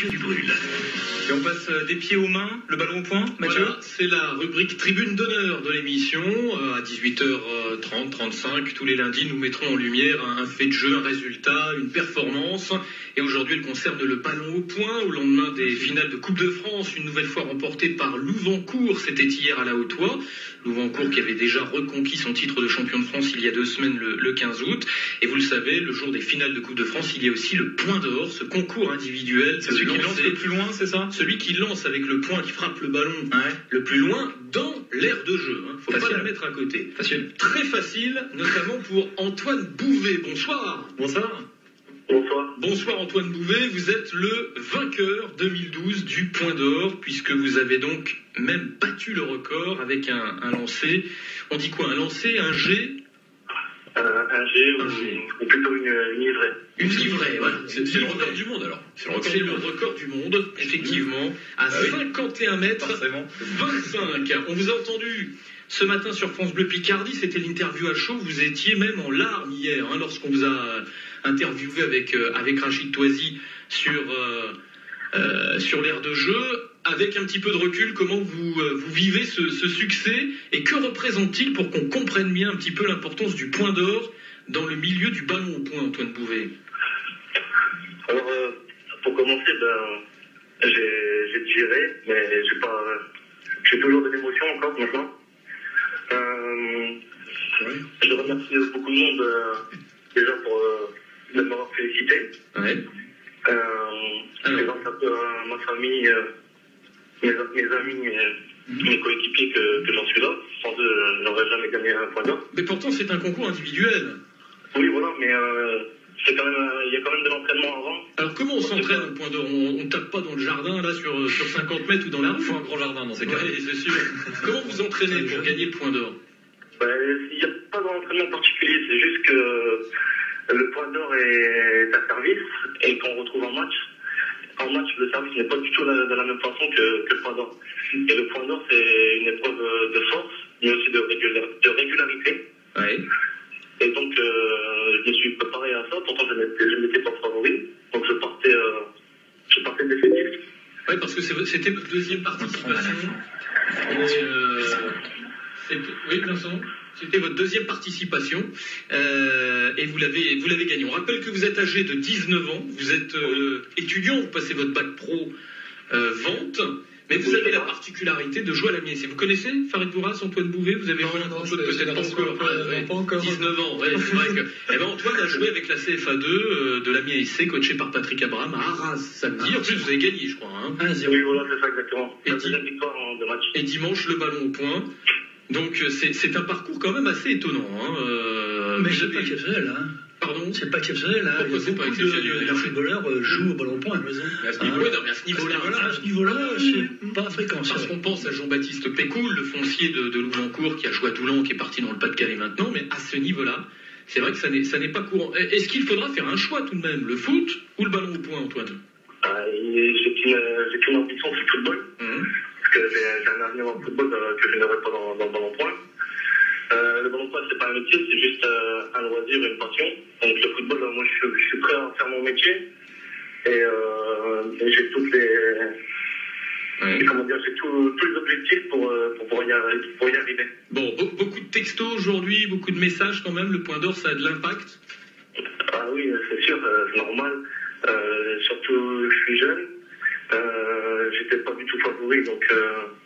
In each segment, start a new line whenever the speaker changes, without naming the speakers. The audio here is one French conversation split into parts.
du brûle. Et on passe des pieds aux mains, le ballon au point, Mathieu.
Voilà, c'est la rubrique tribune d'honneur de l'émission. À 18h30, 35, tous les lundis, nous mettrons en lumière un fait de jeu, un résultat, une performance. Et aujourd'hui, elle concerne le ballon au point. Au lendemain des finales de Coupe de France, une nouvelle fois remportée par Louvencourt. C'était hier à la Haute-Oie. Louvencourt qui avait déjà reconquis son titre de champion de France il y a 2 semaines, le 15 août. Et vous le savez, le jour des finales de Coupe de France, il y a aussi le point d'or, ce concours individuel.
C'est celui qui lance le plus loin, c'est ça?
Celui qui lance avec le point, qui frappe le ballon le plus loin dans l'aire de jeu. Faut pas le mettre à côté.
Facile.
Très facile, notamment pour Antoine Bouvet. Bonsoir.
Bonsoir.
Bonsoir.
Bonsoir Antoine Bouvet, vous êtes le vainqueur 2012 du point d'or, puisque vous avez donc même battu le record avec un lancer. On dit quoi? Un lancer, un G?
Un G ou plutôt une livrée.
Une livrée, voilà.
C'est le record du monde alors.
C'est le record du monde, effectivement, à 51 mètres,
Forcément.
25. On vous a entendu ce matin sur France Bleu Picardie, c'était l'interview à chaud. Vous étiez même en larmes hier, lorsqu'on vous a interviewé avec Rachid Toisi sur l'aire de jeu. Avec un petit peu de recul, comment vous vivez ce succès et que représente-t-il pour qu'on comprenne bien un petit peu l'importance du point d'or dans le milieu du ballon au point, Antoine Bouvet?
Alors, pour commencer, j'ai digéré, mais j'ai toujours de l'émotion encore maintenant. Je remercie beaucoup de monde déjà pour de m'avoir félicité.
Ouais.
Je présente un peu à ma famille, mes amis, mes coéquipiers que j'en suis là. Sans eux, je n'aurais jamais gagné un point d'or.
Mais pourtant, c'est un concours individuel.
Oui, voilà, mais il y a quand même de l'entraînement avant.
Alors, comment on s'entraîne au point d'or? On tape pas dans le jardin, là, sur 50 mètres ou dans la rue?
Il faut un grand jardin dans ces cas-là.
Oui, c'est sûr. Comment vous entraînez pour gagner le point d'or?
Il n'y a pas d'entraînement particulier, c'est juste que le point d'or est un service et qu'on retrouve en match. En match, le service n'est pas du tout de la même façon que le point d'or. Et le point d'or, c'est une épreuve de force, mais aussi de régularité.
Ouais.
Et donc, je me suis préparé à ça. Pourtant, je n'étais pas favori. Donc, je partais définitif.
Oui, parce que c'était votre deuxième participation. Oui, Vincent, c'était votre deuxième participation et vous l'avez gagné. On rappelle que vous êtes âgé de 19 ans, vous êtes étudiant, vous passez votre bac pro vente, mais vous avez la particularité de jouer à la MIEC. Vous connaissez Farid Bourras, Antoine Bouvet? Vous avez joué peut-être pas encore. 19 ans, ouais, c'est vrai que. Antoine a joué avec la CFA2 de la MIEC, coaché par Patrick Abraham à Arras samedi. En plus, vous avez gagné, je crois.
1-0. Oui, voilà, c'est ça exactement.
Et
la deuxième victoire de match.
Et dimanche, le ballon au point. Donc c'est un parcours quand même assez étonnant.
Mais c'est pas exceptionnel.
Pardon?
C'est pas exceptionnel.
Pourquoi c'est pas exceptionnel?
Les footballeurs jouent au ballon point à la maison.
À ce niveau-là,
c'est pas fréquent.
Parce qu'on pense à Jean-Baptiste Pécoul, le foncier de Louvencourt, qui a joué à Toulon, qui est parti dans le Pas-de-Calais maintenant, mais à ce niveau-là, c'est vrai que ça n'est pas courant. Est-ce qu'il faudra faire un choix tout de même, le foot ou le ballon au point, Antoine?
J'ai qu'une ambition, c'est le football. Parce que j'ai un avenir dans le football que je n'aurai pas dans le ballon point. Le ballon point, c'est pas un métier, c'est juste un loisir, une passion. Donc le football, moi, je suis prêt à faire mon métier. Et j'ai toutes les... j'ai tous les objectifs pour pouvoir y arriver.
Bon, beaucoup de textos aujourd'hui, beaucoup de messages quand même. Le point d'or, ça a de l'impact?
Ah oui, c'est sûr, c'est normal. Surtout, je suis jeune. J'étais pas du tout favori, donc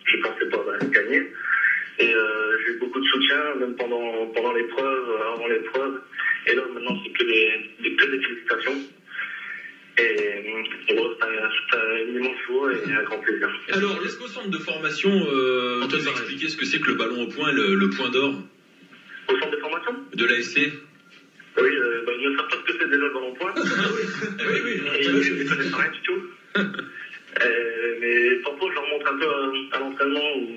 je pensais pas gagner. Et j'ai eu beaucoup de soutien, même pendant l'épreuve, avant l'épreuve. Et là, maintenant, c'est que des félicitations. Et bon, c'est un immense joie et un grand plaisir.
Alors, est-ce qu'au centre de formation, on peut expliquer ce que c'est que le ballon au point, le point d'or?
Au centre de formation
De l'ASC?
Oui, ils ne savent pas ce que c'est déjà le ballon au point.
Oui.
Ils ne connaissent rien du tout. Mais parfois, je leur montre un peu à l'entraînement où,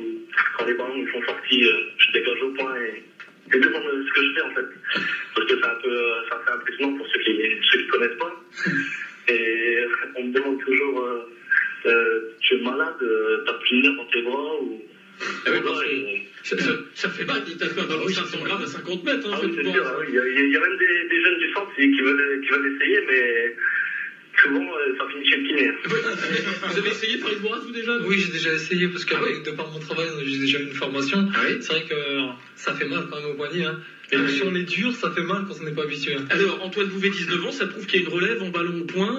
quand les ballons ils sont sortis, je dégage au point et je demande ce que je fais en fait. Parce que c'est assez impressionnant pour ceux qui ne connaissent pas. Et on me demande toujours tu es malade, t'as plus de nerfs dans tes bras ou.
Ça fait mal, t'as fait un ballon 500 grammes à 50 mètres.
C'est sûr, il y a même des jeunes du centre qui veulent essayer, mais souvent, ça finit chez le kiné.
Vous avez essayé Farid Bourras, vous déjà?
Oui, j'ai déjà essayé parce que de par mon travail, j'ai déjà eu une formation.
Ah oui.
C'est vrai que ça fait mal quand même au poignet. Hein. Et si on est dur, ça fait mal quand on n'est pas habitué.
Alors, Antoine Bouvet, 19 ans, ça prouve qu'il y a une relève en ballon au point.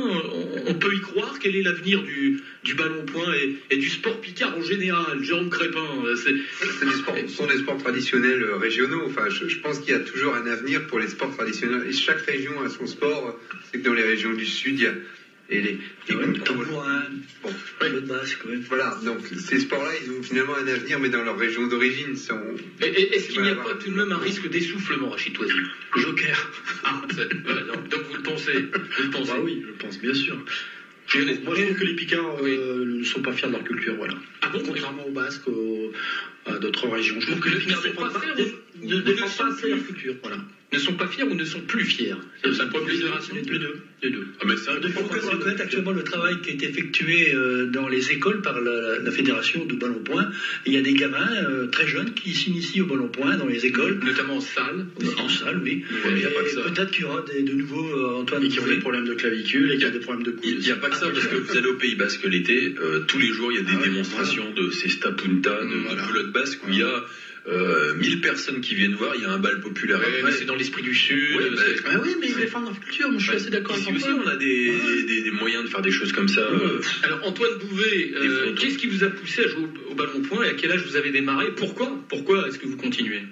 On peut y croire. Quel est l'avenir du ballon au point et du sport picard en général? Jérôme Crépin,
ce sont des sports traditionnels régionaux. Enfin, je pense qu'il y a toujours un avenir pour les sports traditionnels. Et chaque région a son sport. C'est que dans les régions du Sud, il y a les
tambourin,
bon,
le basque, ouais.
voilà, donc ces sports-là, ils ont finalement un avenir, mais dans leur région d'origine.
Est-ce qu'il n'y a pas tout de même un risque d'essoufflement, Rachid Toisi?
Joker.
Ah, voilà, donc vous le pensez.
Bah oui, je pense, bien sûr. Moi, je trouve que les Picards ne sont pas fiers de leur culture, voilà.
Ah bon?
Contrairement aux Basques, à d'autres régions. Je trouve que
Ne
les Picards
sont pas fiers
ne défendent pas assez leur culture, voilà.
Ne sont pas fiers ou ne sont plus fiers? C'est un problème de génération?
Les deux.
Ah, mais c'est vrai
Il faut quand même reconnaître actuellement le travail qui est effectué dans les écoles par la fédération de ballon-point. Il y a des gamins très jeunes qui s'initient au ballon-point dans les écoles.
Notamment en salle.
En salle, oui.
Il n'y a pas que ça.
Peut-être qu'il y aura de nouveaux Antoine
Et qui ont des problèmes de clavicule et qui ont des problèmes de couilles.
Il n'y a pas que ça, parce que vous allez au Pays Basque l'été, tous les jours il y a des démonstrations de Cesta Punta, de pelote basque, où il y a 1000 personnes qui viennent voir, il y a un bal populaire.
Mais c'est dans l'esprit du Sud.
oui, mais ils défendent leur culture. Moi, je suis assez d'accord avec
Ici aussi, on a des moyens de faire des choses comme ça.
Alors, Antoine Bouvet, qu'est-ce qui vous a poussé à jouer au ballon-point et à quel âge vous avez démarré? Pourquoi est-ce que vous continuez?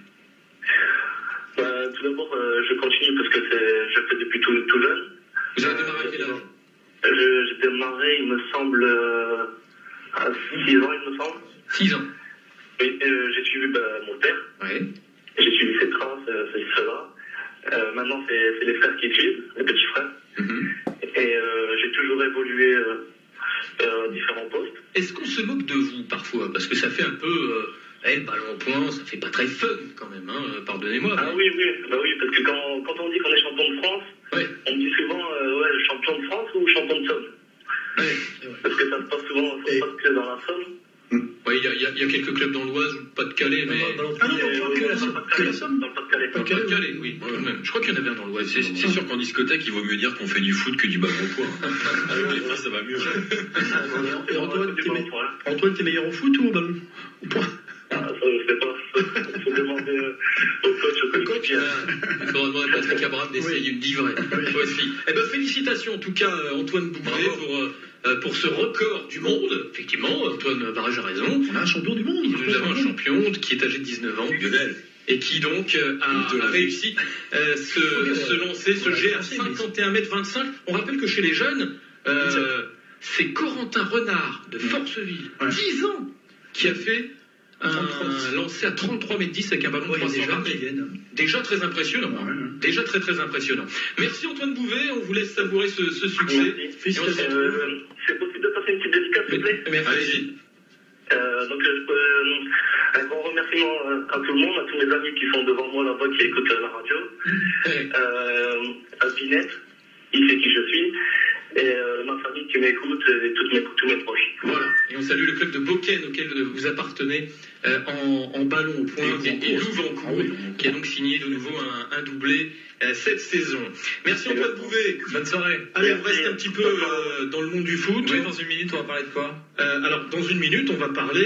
Tout d'abord, je continue parce que je fais depuis tout jeune.
Vous avez démarré à quel âge?
J'ai démarré, il me semble, à 6 ans, il me semble.
6 ans.
Oui, j'ai suivi mon père.
Ouais.
J'ai suivi ses traces, cela. Maintenant, c'est les frères qui suivent, les petits frères. Et j'ai toujours évolué à différents postes.
Est-ce qu'on se moque de vous parfois? Parce que ça fait un peu... le ballon au point, ça fait pas très fun quand même, hein, pardonnez-moi.
Ah oui, parce que quand on dit qu'on est champion de France, on me dit souvent champion de France ou champion de Somme. Parce que ça se passe souvent, ça se passe que dans la Somme.
Oui, il y a quelques clubs dans l'Oise ou le Pas-de-Calais, mais...
Que la Somme. Dans le Pas-de-Calais.
Pas-de-Calais, oui, tout de même. Je crois qu'il y en avait un dans l'Oise.
C'est sûr qu'en discothèque, il vaut mieux dire qu'on fait du foot que du ballon au point. Avec les phrases, ça va mieux.
Et Antoine, t'es meilleur au foot ou au ballon? Au point?
Ah, ça, je sais pas. Il faut demander au coach, au coach.
Il faudra demander à Patrick Abraham d'essayer une livrée. Voici. Eh ben, félicitations en tout cas, Antoine Bouvet, pour ce record du monde. Effectivement, Antoine Barrage a raison.
On a un champion du monde.
Nous avons un champion qui est âgé de 19 ans. Et qui donc a réussi se lancer, ce jet à 51,25 m. On rappelle que chez les jeunes, c'est Corentin Renard de Forceville, 10 ans, qui a fait un lancé à 33,10 m avec un ballon de 300 m. Déjà très impressionnant. Déjà très très impressionnant. Merci Antoine Bouvet, on vous laisse savourer ce succès.
C'est possible de passer une petite dédicace, s'il vous plaît?
Merci. Allez-y.
Donc, un grand remerciement à tout le monde, à tous mes amis qui sont devant moi là-bas, qui écoutent la radio. À Binette, il sait qui je suis. Et ma famille qui m'écoute et tous mes proches.
Voilà, et on salue le club de Beaucaire auquel vous appartenez en ballon au point et Louvancourt, qui a donc signé de nouveau un doublé cette saison. Merci Antoine Bouvet. Bonne soirée. Allez, on reste un petit peu dans le monde du foot.
Oui, dans une minute, on va parler de quoi?
Alors, dans une minute, on va parler